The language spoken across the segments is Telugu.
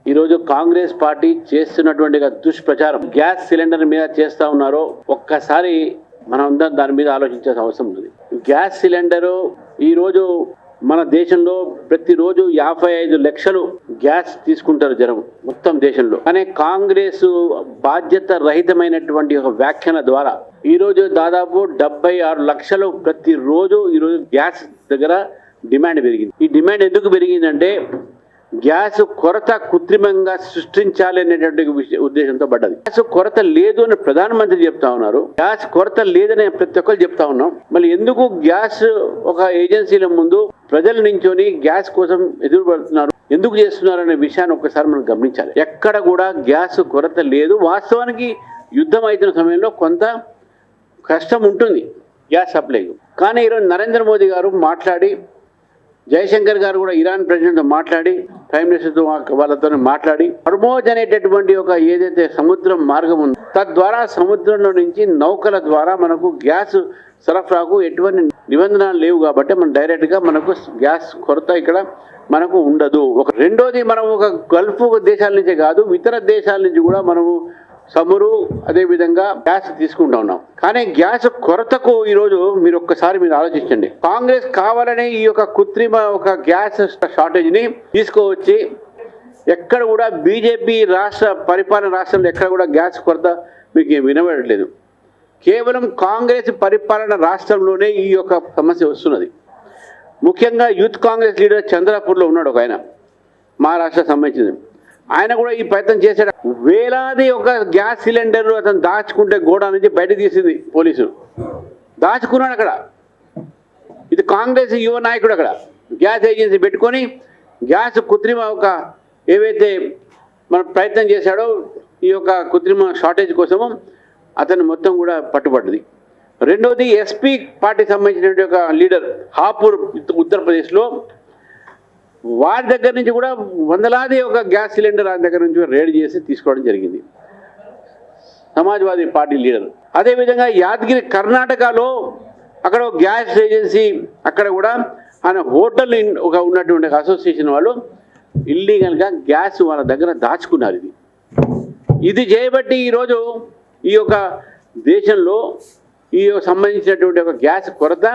ఈరోజు కాంగ్రెస్ పార్టీ చేస్తున్నటువంటి దుష్ప్రచారం గ్యాస్ సిలిండర్ మీద చేస్తా ఉన్నారో ఒక్కసారి మనం దాని మీద ఆలోచించాల్సిన అవసరం ఉంది. గ్యాస్ సిలిండరు ఈరోజు మన దేశంలో ప్రతిరోజు 55 లక్షలు గ్యాస్ తీసుకుంటారు జనం మొత్తం దేశంలో. కానీ కాంగ్రెస్ బాధ్యత రహితమైనటువంటి ఒక వ్యాఖ్యల ద్వారా ఈరోజు దాదాపు 76 లక్షలు ప్రతిరోజు ఈరోజు గ్యాస్ దగ్గర డిమాండ్ పెరిగింది. ఈ డిమాండ్ ఎందుకు పెరిగిందంటే గ్యాస్ కొరత కృత్రిమంగా సృష్టించాలి అనేటువంటి ఉద్దేశంతో పడ్డది. గ్యాస్ కొరత లేదు అని ప్రధానమంత్రి చెప్తా ఉన్నారు, గ్యాస్ కొరత లేదని ప్రతి ఒక్కరు చెప్తా ఉన్నాం. మళ్ళీ ఎందుకు గ్యాస్ ఒక ఏజెన్సీల ముందు ప్రజల నుంచొని గ్యాస్ కోసం ఎదురు పడుతున్నారు, ఎందుకు చేస్తున్నారు అనే విషయాన్ని ఒక్కసారి మనం గమనించాలి. ఎక్కడ కూడా గ్యాస్ కొరత లేదు. వాస్తవానికి యుద్ధం అవుతున్న సమయంలో కొంత కష్టం ఉంటుంది గ్యాస్ సప్లై. కానీ ఈరోజు నరేంద్ర మోదీ గారు మాట్లాడి, జయశంకర్ గారు కూడా ఇరాన్ ప్రెసిడెంట్తో మాట్లాడి, ప్రైమ్ మినిస్టర్తో వాళ్ళతో మాట్లాడి హర్మోజ్ అనేటటువంటి ఒక ఏదైతే సముద్రం మార్గం ఉందో తద్వారా సముద్రంలో నుంచి నౌకల ద్వారా మనకు గ్యాస్ సరఫరాకు ఎటువంటి నిబంధనలు లేవు కాబట్టి మనం డైరెక్ట్గా మనకు గ్యాస్ కొరత ఇక్కడ మనకు ఉండదు. రెండోది, మనం ఒక గల్ఫ్ దేశాల నుంచే కాదు ఇతర దేశాల నుంచి కూడా మనము చమురు అదేవిధంగా గ్యాస్ తీసుకుంటా ఉన్నాం. కానీ గ్యాస్ కొరతకు ఈరోజు మీరు ఒక్కసారి ఆలోచించండి. కాంగ్రెస్ కావాలని ఈ యొక్క కృత్రిమ ఒక గ్యాస్ షార్టేజ్ ని తీసుకువచ్చి ఎక్కడ కూడా బీజేపీ రాష్ట్రంలో ఎక్కడ కూడా గ్యాస్ కొరత మీకు వినబడట్లేదు. కేవలం కాంగ్రెస్ పరిపాలన రాష్ట్రంలోనే ఈ యొక్క సమస్య వస్తున్నది. ముఖ్యంగా యూత్ కాంగ్రెస్ లీడర్ చంద్రపూర్లో ఉన్నాడు ఒక ఆయన, మహారాష్ట్ర సంబంధించింది. ఆయన కూడా ఈ ప్రయత్నం చేశాడు. వేలాది ఒక గ్యాస్ సిలిండర్ అతను దాచుకుంటే గోడా నుంచి బయట తీసింది పోలీసులు, దాచుకున్నాడు అక్కడ. ఇది కాంగ్రెస్ యువ నాయకుడు అక్కడ గ్యాస్ ఏజెన్సీ పెట్టుకొని గ్యాస్ కృత్రిమ ఒక ఏవైతే మన ప్రయత్నం చేశాడో ఈ యొక్క కృత్రిమ షార్టేజ్ కోసము అతను మొత్తం కూడా పట్టుబడ్డది. రెండవది, ఎస్పీ పార్టీకి సంబంధించినటువంటి ఒక లీడర్ హాపూర్ ఉత్తరప్రదేశ్లో వారి దగ్గర నుంచి కూడా వందలాది ఒక గ్యాస్ సిలిండర్ ఆయన దగ్గర నుంచి రేడ్ చేసి తీసుకోవడం జరిగింది, సమాజ్వాదీ పార్టీ లీడర్. అదేవిధంగా యాదగిరి కర్ణాటకలో అక్కడ ఒక గ్యాస్ ఏజెన్సీ అక్కడ కూడా ఆయన హోటల్ ఒక ఉన్నటువంటి అసోసియేషన్ వాళ్ళు ఇల్లీగల్గా గ్యాస్ వాళ్ళ దగ్గర దాచుకున్నారు. ఇది చేయబట్టి ఈరోజు ఈ యొక్క దేశంలో ఈ సంబంధించినటువంటి ఒక గ్యాస్ కొరత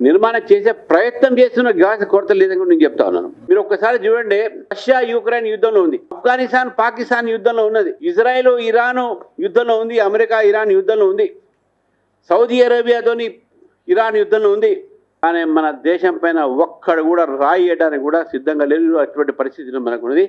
నిర్మాణం చేసే ప్రయత్నం చేస్తున్న గ్యాస్ కొరత లేదని నేను చెప్తా ఉన్నాను. మీరు ఒక్కసారి చూడండి, రష్యా యుక్రెయిన్ యుద్ధంలో ఉంది, ఆఫ్ఘనిస్తాన్ పాకిస్తాన్ యుద్ధంలో ఉన్నది, ఇజ్రాయెల్ ఇరాన్ యుద్ధంలో ఉంది, అమెరికా ఇరాన్ యుద్ధంలో ఉంది, సౌదీ అరేబియాతోని ఇరాన్ యుద్ధంలో ఉంది. కానీ మన దేశం పైన ఒక్కడు కూడా రాయి వేయడానికి కూడా సిద్ధంగా లేదు. అటువంటి పరిస్థితి మనకు ఉన్నది.